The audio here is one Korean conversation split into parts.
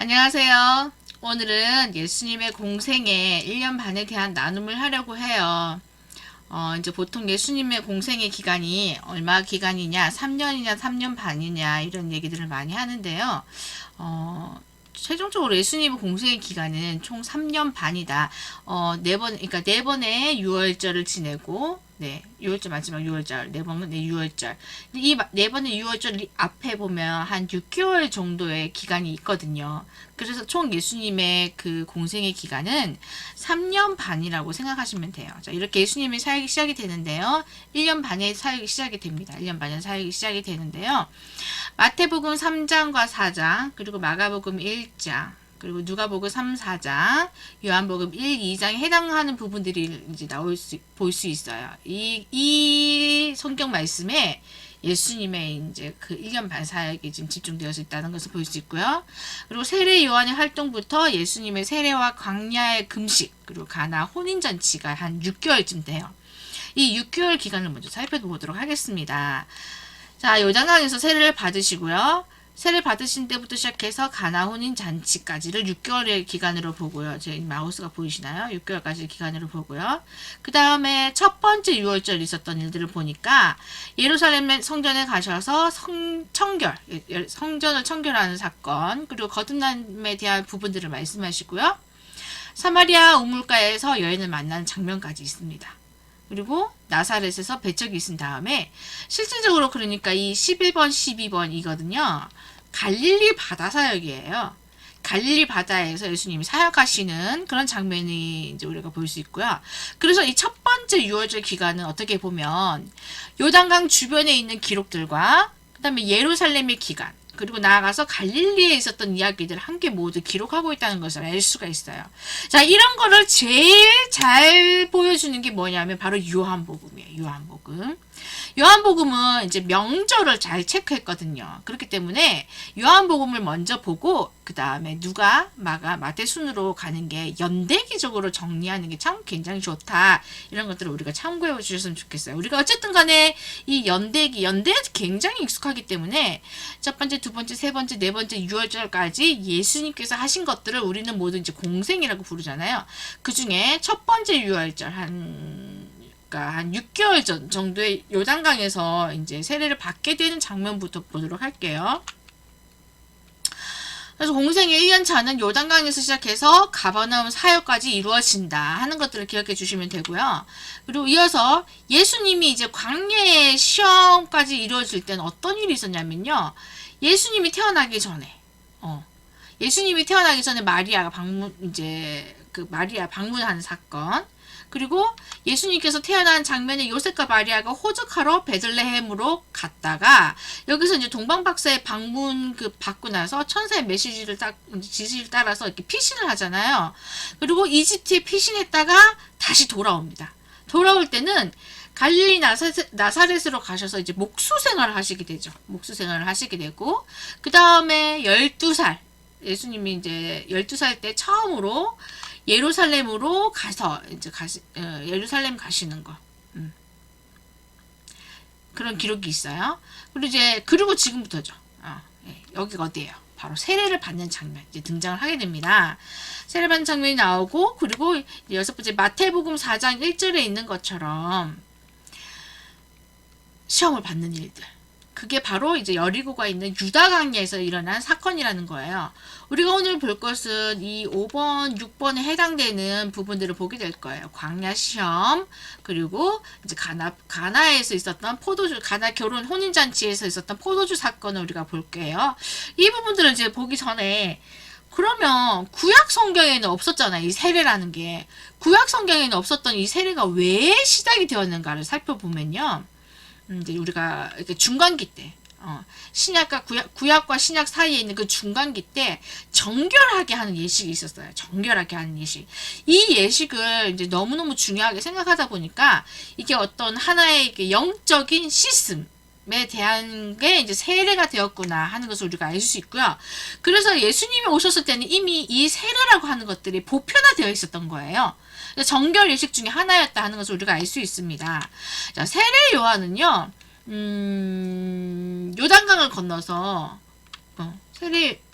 안녕하세요. 오늘은 예수님의 공생애 1년 반에 대한 나눔을 하려고 해요. 이제 보통 예수님의 공생의 기간이 얼마 기간이냐, 3년이냐, 3년 반이냐, 이런 얘기들을 많이 하는데요. 최종적으로 예수님의 공생의 기간은 총 3년 반이다. 그러니까 네 번의 유월절을 지내고, 네, 유월절 마지막 유월절, 네 번은 네, 유월절. 이 네 번의 유월절 앞에 보면 한 6개월 정도의 기간이 있거든요. 그래서 총 예수님의 그 공생의 기간은 3년 반이라고 생각하시면 돼요. 자, 이렇게 예수님의 사역이 시작이 되는데요. 1년 반에 사역이 시작이 됩니다. 1년 반에 사역이 시작이 되는데요. 마태복음 3장과 4장, 그리고 마가복음 1장, 그리고 누가복음 3, 4장, 요한복음 1, 2장에 해당하는 부분들이 이제 볼 수 있어요. 이 성경 말씀에 예수님의 이제 그 1년 반 사역이 지금 집중되어서 있다는 것을 볼 수 있고요. 그리고 세례 요한의 활동부터 예수님의 세례와 광야의 금식, 그리고 가나 혼인잔치가 한 6개월쯤 돼요. 이 6개월 기간을 먼저 살펴보도록 하겠습니다. 자, 요단강에서 세례를 받으시고요. 세례 받으신 때부터 시작해서 가나 혼인 잔치까지를 6개월의 기간으로 보고요. 제 마우스가 보이시나요? 6개월까지 기간으로 보고요. 그 다음에 첫 번째 6월절 있었던 일들을 보니까 예루살렘 성전에 가셔서 성전을 청결하는 사건, 그리고 거듭남에 대한 부분들을 말씀하시고요. 사마리아 우물가에서 여인을 만나는 장면까지 있습니다. 그리고 나사렛에서 배척이 있은 다음에 실질적으로 그러니까 이 11번, 12번이거든요. 갈릴리 바다 사역이에요. 갈릴리 바다에서 예수님이 사역하시는 그런 장면이 이제 우리가 볼 수 있고요. 그래서 이 첫 번째 6월절 기간은 어떻게 보면 요단강 주변에 있는 기록들과 그 다음에 예루살렘의 기간, 그리고 나아가서 갈릴리에 있었던 이야기들을 함께 모두 기록하고 있다는 것을 알 수가 있어요. 자, 이런 거를 제일 잘 보여주는 게 뭐냐면 바로 요한복음이에요. 요한복음. 요한복음은 이제 명절을 잘 체크했거든요. 그렇기 때문에 요한복음을 먼저 보고 그 다음에 누가, 마가, 마태 순으로 가는 게 연대기적으로 정리하는 게 참 굉장히 좋다. 이런 것들을 우리가 참고해 주셨으면 좋겠어요. 우리가 어쨌든 간에 이 연대에 굉장히 익숙하기 때문에 첫 번째, 두 번째, 세 번째, 네 번째, 6월절까지 예수님께서 하신 것들을 우리는 모두 이제 공생이라고 부르잖아요. 그 중에 첫 번째 6월절 그러니까 한 6개월 전 정도의 요단강에서 이제 세례를 받게 되는 장면부터 보도록 할게요. 그래서 공생의 1년 차는 요단강에서 시작해서 가버나움 사역까지 이루어진다 하는 것들을 기억해 주시면 되고요. 그리고 이어서 예수님이 이제 광야의 시험까지 이루어질 때는 어떤 일이 있었냐면요. 예수님이 태어나기 전에 마리아가 방문하는 사건, 그리고 예수님께서 태어난 장면에 요셉과 마리아가 호적하러 베들레헴으로 갔다가 여기서 이제 동방박사의 방문 받고 나서 천사의 지시를 따라서 이렇게 피신을 하잖아요. 그리고 이집트에 피신했다가 다시 돌아옵니다. 돌아올 때는 갈릴리 나사렛으로 가셔서 이제 목수 생활을 하시게 되죠. 목수 생활을 하시게 되고, 그 다음에 12살, 예수님이 이제 12살 때 처음으로 예루살렘으로 가서 이제 예루살렘 가시는 거. 그런 기록이 있어요. 그리고 지금부터죠. 여기가 어디예요? 바로 세례를 받는 장면 이제 등장을 하게 됩니다. 세례 받는 장면이 나오고, 그리고 여섯 번째 마태복음 4장 1절에 있는 것처럼 시험을 받는 일들. 그게 바로 이제 여리고가 있는 유다 강야에서 일어난 사건이라는 거예요. 우리가 오늘 볼 것은 이 5번, 6번에 해당되는 부분들을 보게 될 거예요. 광야 시험, 그리고 이제 가나에서 있었던 가나 결혼 혼인잔치에서 있었던 포도주 사건을 우리가 볼게요. 이 부분들을 이제 보기 전에 그러면 구약 성경에는 없었잖아요. 이 세례라는 게. 구약 성경에는 없었던 이 세례가 왜 시작이 되었는가를 살펴보면요. 이제 우리가 이렇게 중간기 때, 구약과 신약 사이에 있는 그 중간기 때 정결하게 하는 예식이 있었어요. 정결하게 하는 예식. 이 예식을 이제 너무너무 중요하게 생각하다 보니까 이게 어떤 하나의 영적인 시스템에 대한 게 이제 세례가 되었구나 하는 것을 우리가 알 수 있고요. 그래서 예수님이 오셨을 때는 이미 이 세례라고 하는 것들이 보편화되어 있었던 거예요. 정결 예식 중에 하나였다 하는 것을 우리가 알 수 있습니다. 자, 세례 요한은요, 요단강을 건너서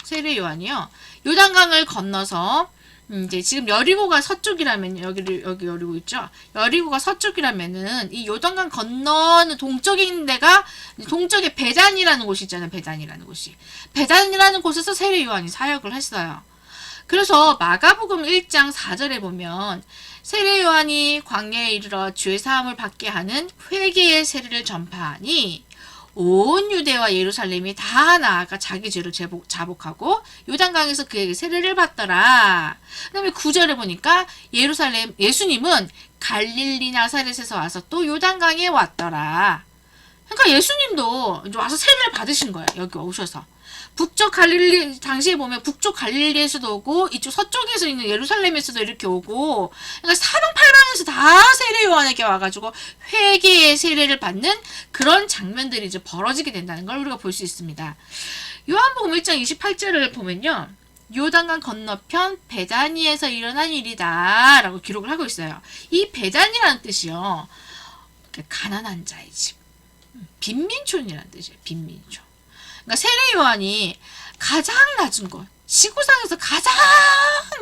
세례 요한이요. 요단강을 건너서 이제 지금 여리고가 서쪽이라면 여기 여리고 있죠. 여리고가 서쪽이라면은 이 요단강 건너는 동쪽에 있는 데가 동쪽에 베단이라는 곳이 있잖아요. 베단이라는 곳에서 세례 요한이 사역을 했어요. 그래서 마가복음 1장 4절에 보면 세례 요한이 광야에 이르러 죄 사함을 받게 하는 회개의 세례를 전파하니 온 유대와 예루살렘이 다 나아가 자기 죄를 자복하고 요단강에서 그에게 세례를 받더라. 그다음에 9절에 보니까 예수님은 갈릴리 나사렛에서 와서 또 요단강에 왔더라. 그러니까 예수님도 이제 와서 세례를 받으신 거예요. 여기 오셔서. 북쪽 갈릴리, 당시에 보면 북쪽 갈릴리에서도 오고, 이쪽 서쪽에서 있는 예루살렘에서도 이렇게 오고, 그러니까 사방팔방에서 다 세례 요한에게 와가지고 회개의 세례를 받는 그런 장면들이 이제 벌어지게 된다는 걸 우리가 볼 수 있습니다. 요한복음 1장 28절을 보면요. 요단강 건너편 베다니에서 일어난 일이다 라고 기록을 하고 있어요. 이 베다니라는 뜻이요. 가난한 자의 집. 빈민촌이라는 뜻이에요. 빈민촌. 그러니까 세례 요한이 가장 낮은 곳, 지구상에서 가장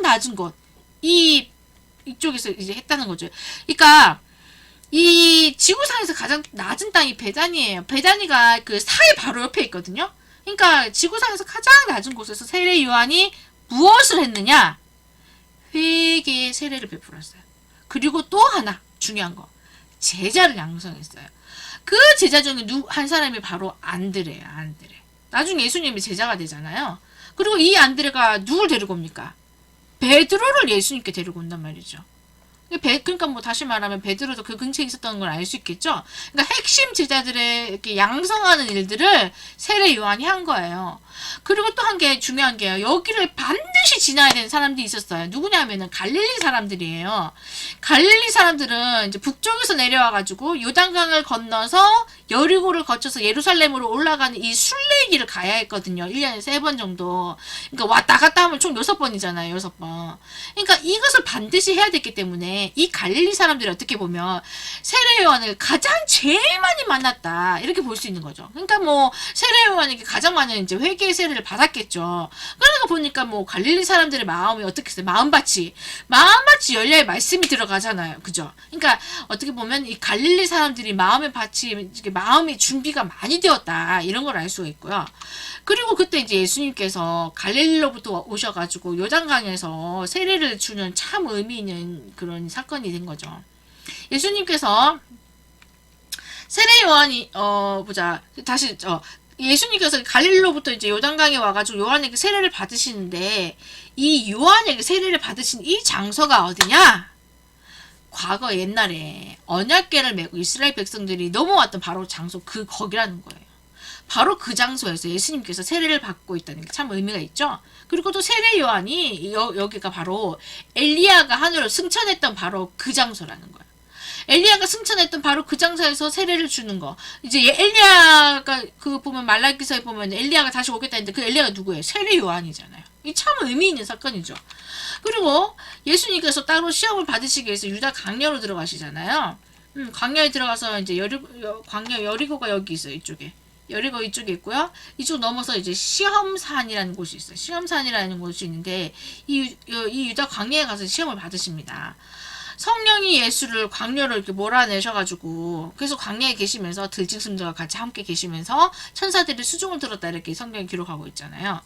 낮은 곳, 이쪽에서 이제 했다는 거죠. 그러니까 이 지구상에서 가장 낮은 땅이 베다니예요. 베다니가 그 사해 바로 옆에 있거든요. 그러니까 지구상에서 가장 낮은 곳에서 세례 요한이 무엇을 했느냐? 회개의 세례를 베풀었어요. 그리고 또 하나 중요한 거, 제자를 양성했어요. 그 제자 중에 한 사람이 바로 안드레예요. 안드레. 나중에 예수님이 제자가 되잖아요. 그리고 이 안드레가 누굴 데리고 옵니까? 베드로를 예수님께 데리고 온단 말이죠. 그러니까 뭐 다시 말하면 베드로도 그 근처에 있었던 걸 알 수 있겠죠. 그러니까 핵심 제자들의 이렇게 양성하는 일들을 세례 요한이 한 거예요. 그리고 또 한 게 중요한 게요. 여기를 반드시 지나야 되는 사람들이 있었어요. 누구냐면은 갈릴리 사람들이에요. 갈릴리 사람들은 이제 북쪽에서 내려와가지고 요단강을 건너서 여리고를 거쳐서 예루살렘으로 올라가는 이 순례길을 가야 했거든요. 1년에 3번 정도. 그러니까 왔다 갔다 하면 총 6번이잖아요. 6번. 그러니까 이것을 반드시 해야 됐기 때문에 이 갈릴리 사람들이 어떻게 보면 세례 요한을 가장 제일 많이 만났다. 이렇게 볼 수 있는 거죠. 그러니까 뭐 세례 요한에게 가장 많은 이제 회개의 세례를 받았겠죠. 그러니까 보니까 뭐 갈릴리 사람들의 마음이 어떻게 했어요? 마음밭이 열려야 말씀이 들어가잖아요. 그죠? 그러니까 어떻게 보면 이 갈릴리 사람들이 마음의 준비가 많이 되었다. 이런 걸 알 수가 있고요. 그리고 그때 이제 예수님께서 갈릴리로부터 오셔가지고 요단강에서 세례를 주는 참 의미 있는 그런 사건이 된 거죠. 예수님께서 세례 요한이 예수님께서 갈릴리로부터 이제 요단강에 와가지고 요한에게 세례를 받으시는데 이 요한에게 세례를 받으신 이 장소가 어디냐? 과거 옛날에 언약궤를 메고 이스라엘 백성들이 넘어왔던 바로 장소 거기라는 거예요. 바로 그 장소에서 예수님께서 세례를 받고 있다는 게 참 의미가 있죠. 그리고 또 세례 요한이 여기가 바로 엘리야가 하늘로 승천했던 바로 그 장소라는 거예요. 엘리야가 승천했던 바로 그 장소에서 세례를 주는 거. 이제 엘리야가 보면 말라기서에 보면 엘리야가 다시 오겠다 했는데 그 엘리야가 누구예요? 세례 요한이잖아요. 이 참 의미 있는 사건이죠. 그리고 예수님께서 따로 시험을 받으시기 위해서 유다 광야로 들어가시잖아요. 광야에 들어가서 이제 여리고가 여기 있어요. 이쪽에. 여리고 이쪽에 있고요. 이쪽 넘어서 이제 시험산이라는 곳이 있어요. 시험산이라는 곳이 있는데 이 유다 광야에 가서 시험을 받으십니다. 성령이 예수를 광야로 이렇게 몰아내셔가지고 그래서 광야에 계시면서 들짐승들과 같이 함께 계시면서 천사들이 수종을 들었다 이렇게 성경이 기록하고 있잖아요.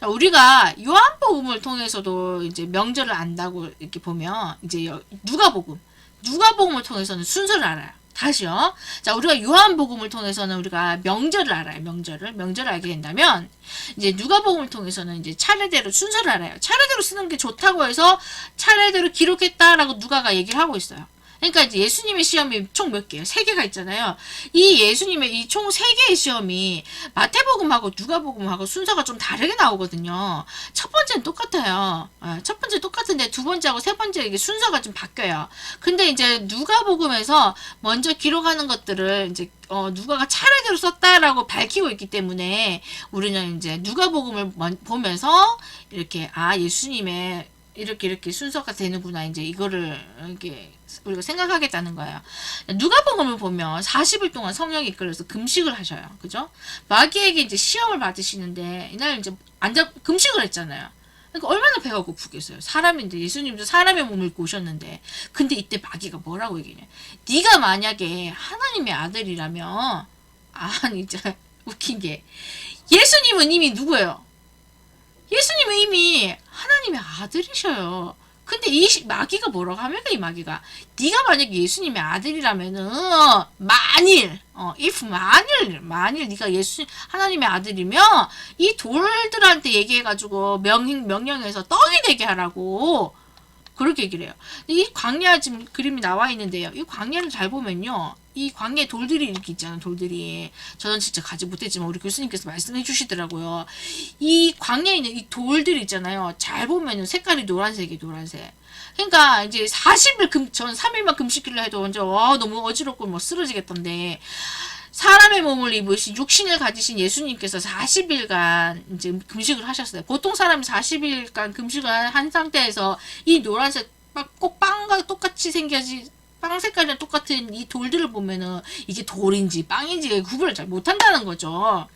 우리가 요한복음을 통해서도 이제 명절을 안다고 이렇게 보면 이제 누가복음을 통해서는 순서를 알아요. 다시요. 자, 우리가 요한복음을 통해서는 우리가 명절을 알아요. 명절을 알게 된다면 이제 누가복음을 통해서는 이제 차례대로 순서를 알아요. 차례대로 쓰는 게 좋다고 해서 차례대로 기록했다라고 누가가 얘기를 하고 있어요. 그러니까 이제 예수님의 시험이 총 몇 개예요? 3개가 있잖아요. 이 예수님의 이 총 3개의 시험이 마태복음하고 누가복음하고 순서가 좀 다르게 나오거든요. 첫 번째는 똑같아요. 첫 번째 똑같은데 두 번째하고 세 번째 이게 순서가 좀 바뀌어요. 근데 이제 누가복음에서 먼저 기록하는 것들을 이제 누가가 차례대로 썼다라고 밝히고 있기 때문에 우리는 이제 누가복음을 보면서 이렇게 예수님의 이렇게 순서가 되는구나. 이제 이거를 이렇게 우리가 생각하겠다는 거예요. 누가복음을 보면 40일 동안 성령이 이끌어서 금식을 하셔요. 그죠? 마귀에게 이제 시험을 받으시는데 이날 이제 앉아 금식을 했잖아요. 그러니까 얼마나 배가 고프겠어요. 사람인데 예수님도 사람의 몸을 입고 오셨는데 근데 이때 마귀가 뭐라고 얘기냐? 네가 만약에 하나님의 아들이라면 아니 진짜 웃긴 게 예수님은 이미 누구예요? 예수님은 이미 하나님의 아들이셔요. 근데 이 마귀가 뭐라고 합니까? 이 마귀가 네가 만약에 예수님의 아들이라면은 만일 if 만일 네가 예수 하나님의 아들이면 이 돌들한테 얘기해가지고 명령해서 떡이 되게 하라고 그렇게 얘기를 해요. 이 광야 지금 그림이 나와 있는데요. 이 광야를 잘 보면요. 이 광야에 돌들이 이렇게 있잖아요. 돌들이. 저는 진짜 가지 못했지만 우리 교수님께서 말씀해 주시더라고요. 이 광야에 있는 이 돌들이 있잖아요. 잘 보면은 색깔이 노란색이에요. 노란색. 그러니까 이제 40일 전 3일만 금식기를 해도 완전 너무 어지럽고 뭐 쓰러지겠던데 사람의 몸을 입으신 육신을 가지신 예수님께서 40일간 이제 금식을 하셨어요. 보통 사람이 40일간 금식을 한 상태에서 이 노란색 꼭 빵과 똑같이 생겨지 빵 색깔이랑 똑같은 이 돌들을 보면은 이게 돌인지 빵인지 구분을 잘 못한다는 거죠.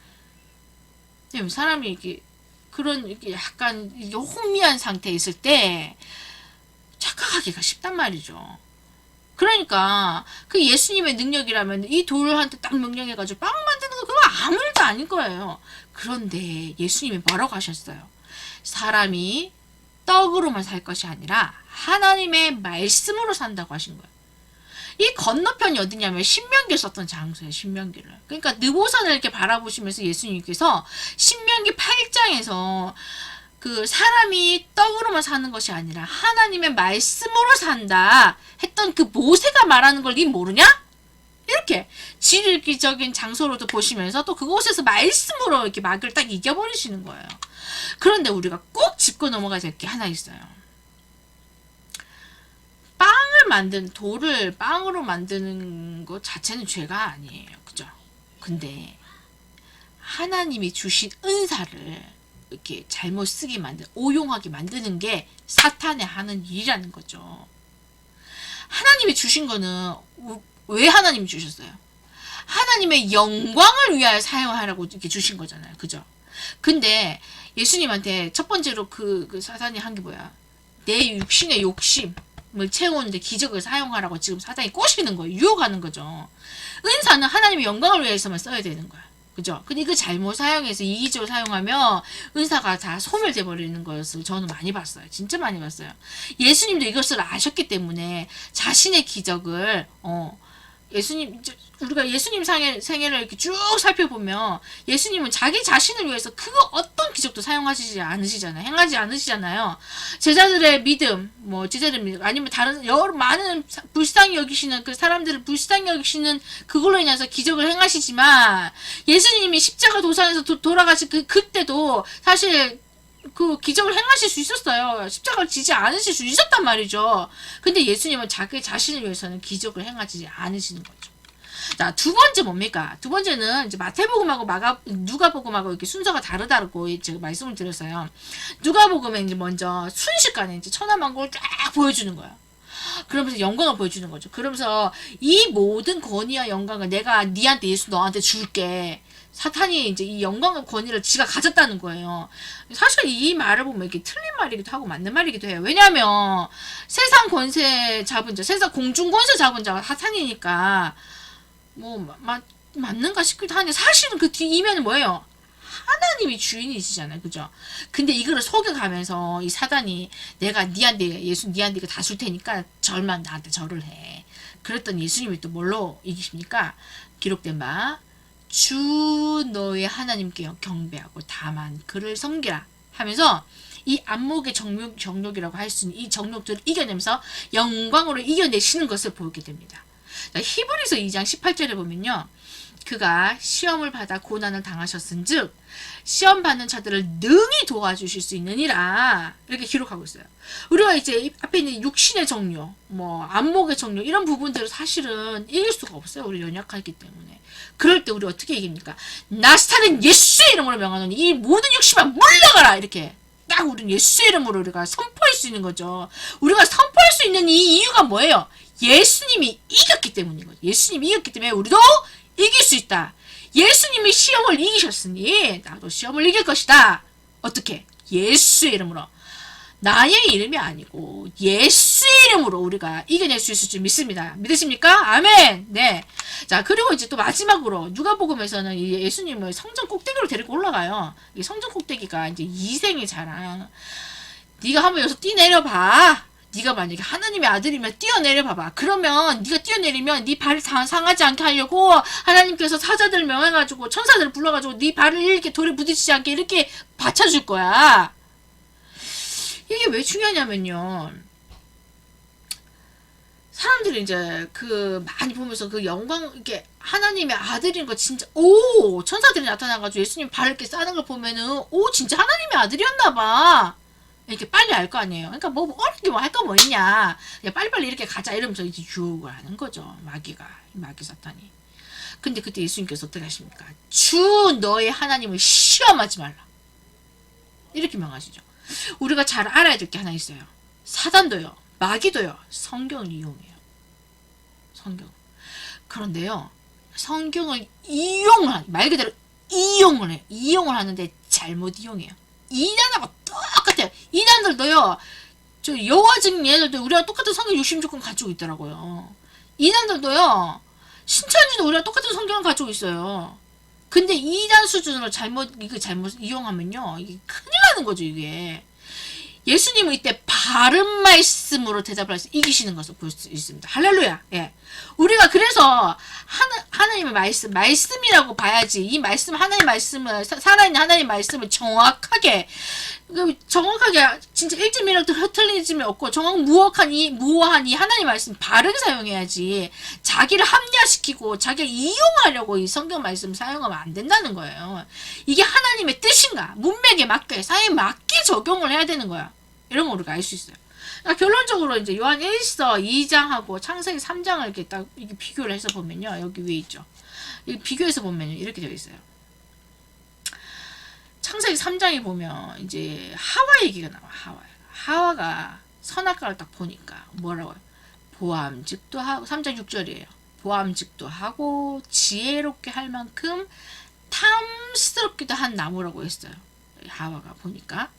사람이 이렇게 그런 이렇게 약간 이게 혼미한 상태에 있을 때 착각하기가 쉽단 말이죠. 그러니까 그 예수님의 능력이라면 이 돌한테 딱 명령해가지고 빵 만드는 거 그거 아무 일도 아닐 거예요. 그런데 예수님이 뭐라고 하셨어요? 사람이 떡으로만 살 것이 아니라 하나님의 말씀으로 산다고 하신 거예요. 이 건너편이 어디냐면 신명기를 썼던 장소예요. 신명기를. 그러니까 느보산을 이렇게 바라보시면서 예수님께서 신명기 8장에서 그 사람이 떡으로만 사는 것이 아니라 하나님의 말씀으로 산다 했던 그 모세가 말하는 걸 니 모르냐? 이렇게 지리적인 장소로도 보시면서 또 그곳에서 말씀으로 이렇게 마귀를 딱 이겨버리시는 거예요. 그런데 우리가 꼭 짚고 넘어가야 될 게 하나 있어요. 돌을 빵으로 만드는 것 자체는 죄가 아니에요. 그죠? 근데 하나님이 주신 은사를 이렇게 잘못 쓰게 오용하게 만드는 게 사탄의 하는 일이라는 거죠. 하나님이 주신 거는 왜 하나님이 주셨어요? 하나님의 영광을 위하여 사용하라고 이렇게 주신 거잖아요. 그죠? 근데 예수님한테 첫 번째로 그 사탄이 한 게 뭐야? 내 육신의 욕심을 채우는데 기적을 사용하라고 지금 사탄이 꼬시는 거예요. 유혹하는 거죠. 은사는 하나님의 영광을 위해서만 써야 되는 거야. 그죠? 근데 이거 잘못 사용해서 이기적으로 사용하면 은사가 다 소멸돼 버리는 것을 저는 많이 봤어요. 진짜 많이 봤어요. 예수님도 이것을 아셨기 때문에 자신의 기적을 우리가 예수님 생애를 이렇게 쭉 살펴보면 예수님은 자기 자신을 위해서 그 어떤 기적도 사용하시지 않으시잖아요. 행하지 않으시잖아요. 제자들의 믿음, 제자들의 믿음, 아니면 다른 여러 많은 불쌍히 여기시는 그 사람들을 불쌍히 여기시는 그걸로 인해서 기적을 행하시지만 예수님이 십자가 도상에서 돌아가신 그때도 사실 그 기적을 행하실 수 있었어요. 십자가를 지지 않으실 수 있었단 말이죠. 근데 예수님은 자기 자신을 위해서는 기적을 행하지 않으시는 거죠. 자, 두 번째 뭡니까? 두 번째는 이제 마태복음하고 누가복음하고 이렇게 순서가 다르다고 제가 말씀을 드렸어요. 누가복음에 이제 먼저 순식간에 이제 천하만국을 쫙 보여주는 거예요. 그러면서 영광을 보여주는 거죠. 그러면서 이 모든 권위와 영광을 내가 니한테 예수 너한테 줄게. 사탄이 이제 이 영광과 권위를 지가 가졌다는 거예요. 사실 이 말을 보면 이게 틀린 말이기도 하고 맞는 말이기도 해요. 왜냐하면 세상 권세 잡은 자, 세상 공중 권세 잡은 자가 사탄이니까 맞는가 싶기도 한데 사실은 그 뒤 이면은 뭐예요? 하나님이 주인이시잖아요. 그죠? 근데 이거를 속여가면서 이 사단이 내가 니한테 이거 다 줄 테니까 절만 나한테 절을 해. 그랬더니 예수님이 또 뭘로 이기십니까? 기록된 바 주 너의 하나님께 경배하고 다만 그를 섬기라 하면서 이 안목의 정욕이라고 할 수 있는 이 정욕들을 이겨내면서 영광으로 이겨내시는 것을 보게 됩니다. 자, 히브리서 2장 18절에 보면요. 그가 시험을 받아 고난을 당하셨은즉 시험 받는 자들을 능히 도와주실 수 있느니라 이렇게 기록하고 있어요. 우리가 이제 앞에 있는 육신의 정욕, 안목의 정욕 이런 부분들을 사실은 이길 수가 없어요. 우리 연약하기 때문에. 그럴 때 우리 어떻게 이깁니까? 나스타는 예수의 이름으로 명하노니 이 모든 육신만 물러가라 이렇게 딱 우리는 예수의 이름으로 우리가 선포할 수 있는 거죠. 우리가 선포할 수 있는 이 이유가 뭐예요? 예수님이 이겼기 때문인 거죠. 예수님이 이겼기 때문에 우리도 이길 수 있다. 예수님이 시험을 이기셨으니 나도 시험을 이길 것이다. 어떻게? 예수의 이름으로. 나의 이름이 아니고 예수의 이름으로 우리가 이겨낼 수 있을 줄 믿습니다. 믿으십니까? 아멘. 네. 자, 그리고 이제 또 마지막으로 누가복음에서는 이 예수님을 성전 꼭대기로 데리고 올라가요. 이 성전 꼭대기가 이제 이생의 자랑. 네가 한번 여기서 뛰내려봐. 네가 만약에 하나님의 아들이면 뛰어내려봐봐. 그러면 네가 뛰어내리면 네 발이 상하지 않게 하려고 하나님께서 사자들 명해가지고 천사들을 불러가지고 네 발을 이렇게 돌에 부딪히지 않게 이렇게 받쳐줄 거야. 이게 왜 중요하냐면요. 사람들이 이제 그 많이 보면서 그 영광, 이게 하나님의 아들인 거 진짜, 오! 천사들이 나타나가지고 예수님 발을 이렇게 싸는 걸 보면은, 오! 진짜 하나님의 아들이었나봐. 이렇게 빨리 알 거 아니에요. 그러니까 뭐 어렵게 뭐 할 거 뭐 있냐. 그냥 빨리빨리 이렇게 가자 이러면서 이제 유혹을 하는 거죠. 마귀 사탄이. 근데 그때 예수님께서 어떻게 하십니까? 주 너의 하나님을 시험하지 말라. 이렇게 명하시죠. 우리가 잘 알아야 될 게 하나 있어요. 사단도요. 마귀도요. 성경을 이용해요. 성경. 그런데요. 성경을 말 그대로 이용을 해요. 이용을 하는데 잘못 이용해요. 이단하고 똑같아요. 이단들도요. 저 여호와증인 얘들도 우리가 똑같은 성경 60조건 가지고 있더라고요. 이단들도요. 신천지도 우리가 똑같은 성경을 가지고 있어요. 근데 2단 수준으로 잘못 이용하면요. 이게 큰일 나는 거죠, 이게. 예수님은 이때 바른 말씀으로 대답을 해서 이기시는 것을 볼 수 있습니다. 할렐루야. 예. 우리가 그래서 하나님의 말씀이라고 봐야지. 이 말씀, 하나님의 말씀을, 살아있는 하나님의 말씀을 정확하게 진짜 1.1도 흐트러짐이 없고 무어한 이 하나님의 말씀 바르게 사용해야지. 자기를 합리화시키고 자기를 이용하려고 이 성경 말씀 사용하면 안 된다는 거예요. 이게 하나님의 뜻인가? 문맥에 맞게, 사회에 맞게 적용을 해야 되는 거야. 이런 거 우리가 알 수 있어요. 그러니까 결론적으로 이제 요한 1서 2장하고 창세기 3장을 이렇게 딱 이렇게 비교를 해서 보면요. 여기 위에 있죠. 이 비교해서 보면 이렇게 되어 있어요. 창세기 3장에 보면 이제 하와 얘기가 나와. 하와가 선악과를 딱 보니까 뭐라고요? 보암직도 하고 3장 6절이에요. 보암직도 하고 지혜롭게 할 만큼 탐스럽기도 한 나무라고 했어요. 하와가 보니까.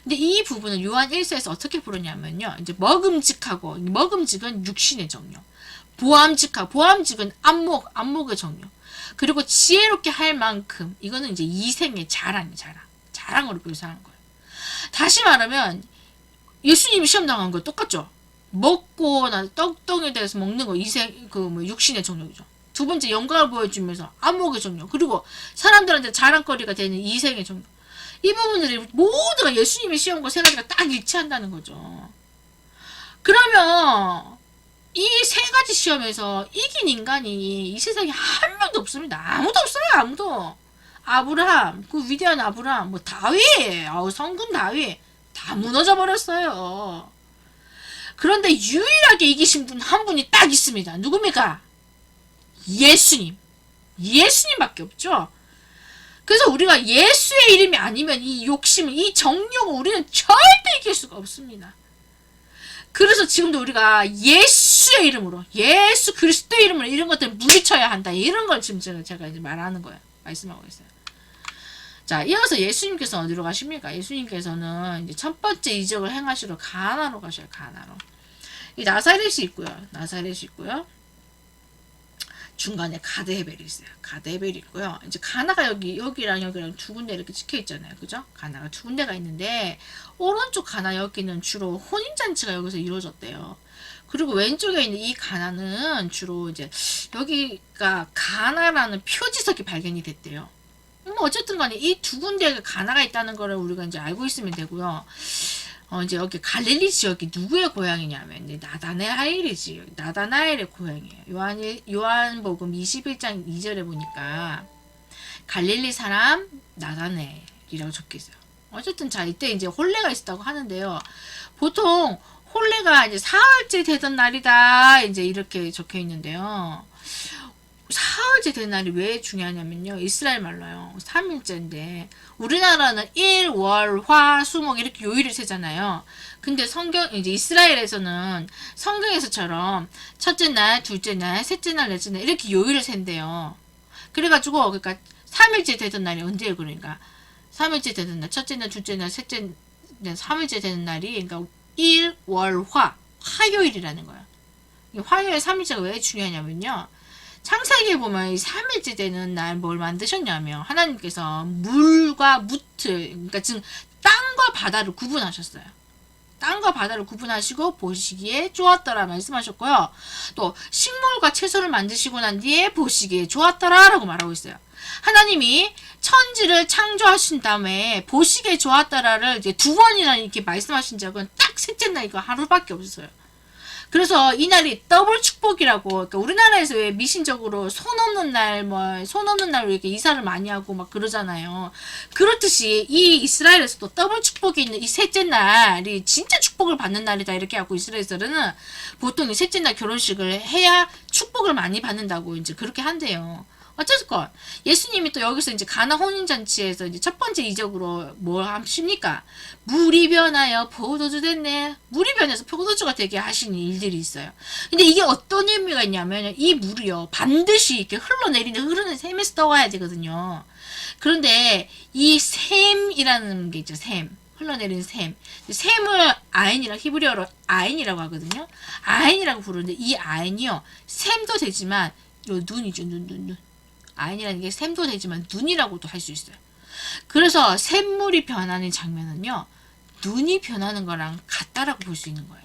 근데 이 부분은 요한 1서에서 어떻게 부르냐면요. 이제 먹음직은 육신의 정욕. 보암직은 안목의 정욕. 그리고 지혜롭게 할 만큼, 이거는 이제 이생의 자랑으로 묘사하는 거예요. 다시 말하면 예수님이 시험 당한 거 똑같죠. 먹고 나 떡덩이에 대해서 먹는 거 육신의 정욕이죠. 두 번째 영광을 보여주면서 안목의 정욕. 그리고 사람들한테 자랑거리가 되는 이생의 정욕. 이 부분들이 모두가 예수님의 시험과 세 가지가 딱 일치한다는 거죠. 그러면 이 세 가지 시험에서 이긴 인간이 이 세상에 한 명도 없습니다. 아무도 없어요. 아무도. 아브라함, 그 위대한 아브라함, 뭐 다윗, 성군 다윗 다 무너져 버렸어요. 그런데 유일하게 이기신 분 한 분이 딱 있습니다. 누굽니까? 예수님밖에 없죠. 그래서 우리가 예수의 이름이 아니면 이 욕심을, 이 정욕을 우리는 절대 이길 수가 없습니다. 그래서 지금도 우리가 예수의 이름으로, 예수 그리스도의 이름으로 이런 것들을 물리쳐야 한다. 이런 걸 지금 제가 이제 말하는 거예요. 말씀하고 있어요. 자, 이어서 예수님께서 어디로 가십니까? 예수님께서는 이제 첫 번째 이적을 행하시러 가나로 가셔요. 가나로. 이 나사렛이 있고요. 중간에 가데벨이 있어요. 가데벨이 있고요. 이제 가나가 여기랑 두 군데 이렇게 찍혀 있잖아요. 그죠? 가나가 두 군데가 있는데, 오른쪽 가나 여기는 주로 혼인잔치가 여기서 이루어졌대요. 그리고 왼쪽에 있는 이 가나는 주로 이제 여기가 가나라는 표지석이 발견이 됐대요. 어쨌든 간에 이 두 군데에 가나가 있다는 거를 우리가 이제 알고 있으면 되고요. 이제 여기 갈릴리 지역이 누구의 고향이냐면 나다나엘의 고향이에요. 요한복음 21장 2절에 보니까 갈릴리 사람 나다나엘이라고 적혀 있어요. 어쨌든 자, 이때 이제 혼례가 있었다고 하는데요. 보통 혼례가 이제 사흘째 되던 날이다 이제 이렇게 적혀 있는데요. 사흘째 된 날이 왜 중요하냐면요. 이스라엘 말로요. 3일째인데 우리나라는 일, 월, 화, 수, 목 이렇게 요일을 세잖아요. 근데 이제 이스라엘에서는 성경에서처럼 첫째 날, 둘째 날, 셋째 날, 넷째 날 이렇게 요일을 센대요. 그래가지고 그러니까 3일째 되던 날이 언제예요? 그러니까 3일째 되던 날, 첫째 날, 둘째 날, 셋째 날, 3일째 되는 날이 그러니까 일, 월, 화요일이라는 거예요. 화요일 3일째가 왜 중요하냐면요. 창세기에 보면 이 3일째 되는 날 뭘 만드셨냐면 하나님께서 물과 무틀, 그러니까 지금 땅과 바다를 구분하셨어요. 땅과 바다를 구분하시고 보시기에 좋았더라 말씀하셨고요. 또 식물과 채소를 만드시고 난 뒤에 보시기에 좋았더라 라고 말하고 있어요. 하나님이 천지를 창조하신 다음에 보시기에 좋았더라를 이제 2번이나 이렇게 말씀하신 적은 딱 셋째 날 이거 하루밖에 없었어요. 그래서 이 날이 더블 축복이라고, 그러니까 우리나라에서 왜 미신적으로 손 없는 날, 손 없는 날로 이렇게 이사를 많이 하고 막 그러잖아요. 그렇듯이 이 이스라엘에서도 더블 축복이 있는 이 셋째 날이 진짜 축복을 받는 날이다. 이렇게 하고 이스라엘에서는 보통 이 셋째 날 결혼식을 해야 축복을 많이 받는다고 이제 그렇게 한대요. 어쨌건 예수님이 또 여기서 이제 가나 혼인잔치에서 이제 첫 번째 이적으로 뭘 하십니까? 물이 변하여 포도주 됐네. 물이 변해서 포도주가 되게 하시는 일들이 있어요. 근데 이게 어떤 의미가 있냐면 이 물이요 반드시 이렇게 흐르는 샘에서 떠와야 되거든요. 그런데 이 샘이라는 게 있죠. 샘. 흘러내린 샘. 샘을 아인이라고 히브리어로 아인이라고 하거든요. 아인이라고 부르는데 이 아인이요 샘도 되지만 요 눈이죠. 눈. 아인이라는 게 샘도 되지만 눈이라고도 할 수 있어요. 그래서 샘물이 변하는 장면은요. 눈이 변하는 거랑 같다라고 볼 수 있는 거예요.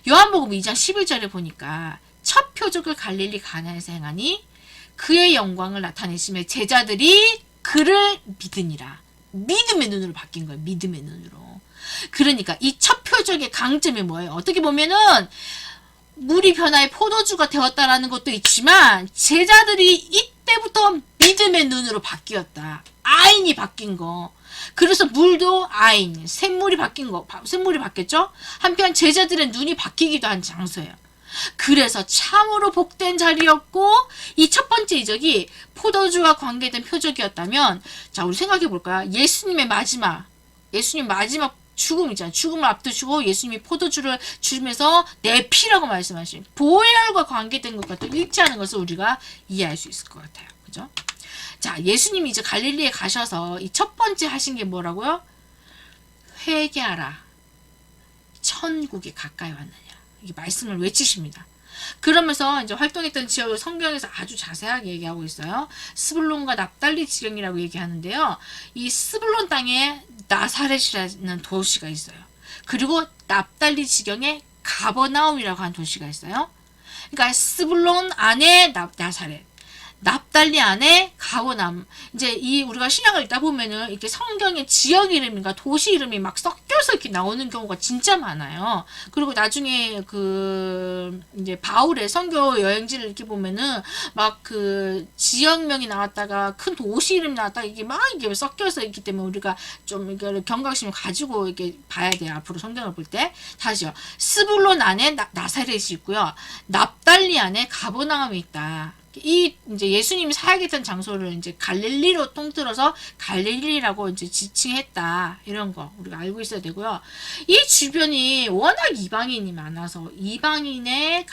요한복음 2장 11절에 보니까 첫 표적을 갈릴리 가나에서 행하니 그의 영광을 나타내시며 제자들이 그를 믿으니라. 믿음의 눈으로 바뀐 거예요. 믿음의 눈으로. 그러니까 이 첫 표적의 강점이 뭐예요? 어떻게 보면은 물이 변화해 포도주가 되었다라는 것도 있지만 제자들이 이때부터 믿음의 눈으로 바뀌었다. 아인이 바뀐 거. 그래서 물도 아인, 샘물이 바뀐 거, 샘물이 바뀌었죠? 한편 제자들의 눈이 바뀌기도 한 장소예요. 그래서 참으로 복된 자리였고 이 첫 번째 이적이 포도주와 관계된 표적이었다면 자 우리 생각해 볼까요? 예수님 마지막 죽음이잖아요. 죽음을 앞두시고 예수님이 포도주를 주면서 내 피라고 말씀하신 보혈과 관계된 것과 또 일치하는 것을 우리가 이해할 수 있을 것 같아요. 그죠? 자, 예수님이 이제 갈릴리에 가셔서 이 첫 번째 하신 게 뭐라고요? 회개하라. 천국이 가까이 왔느냐. 이 말씀을 외치십니다. 그러면서 이제 활동했던 지역을 성경에서 아주 자세하게 얘기하고 있어요. 스불론과 납달리 지경이라고 얘기하는데요. 이 스불론 땅에 나사렛이라는 도시가 있어요. 그리고 납달리 지경에 가버나움이라고 하는 도시가 있어요. 그러니까 스불론 안에 나사렛, 납달리 안에 가버나움. 이제 이 우리가 신약을 읽다 보면은 이렇게 성경의 지역 이름인가 도시 이름이 막 섞여서 이렇게 나오는 경우가 진짜 많아요. 그리고 나중에 그 이제 바울의 선교 여행지를 이렇게 보면은 막 그 지역명이 나왔다가 큰 도시 이름 나왔다가 이게 막 이게 섞여서 있기 때문에 우리가 좀 이걸 경각심을 가지고 이렇게 봐야 돼요. 앞으로 성경을 볼 때. 다시요. 스불론 안에 나사렛이 있고요. 납달리 안에 가버나움이 있다. 이 이제 예수님이 살아계셨던 장소를 이제 갈릴리로 통틀어서 갈릴리라고 이제 지칭했다. 이런 거 우리가 알고 있어야 되고요. 이 주변이 워낙 이방인이 많아서 이방의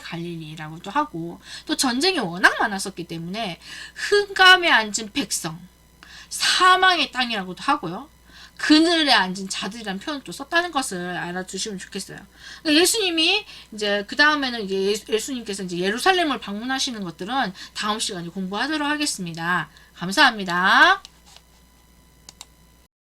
갈릴리라고도 하고 또 전쟁이 워낙 많았었기 때문에 흑암에 앉은 백성, 사망의 땅이라고도 하고요. 그늘에 앉은 자들이라는 표현을 또 썼다는 것을 알아두시면 좋겠어요. 그러니까 예수님이 이제 그 다음에는 이제 예수님께서 이제 예루살렘을 방문하시는 것들은 다음 시간에 공부하도록 하겠습니다. 감사합니다.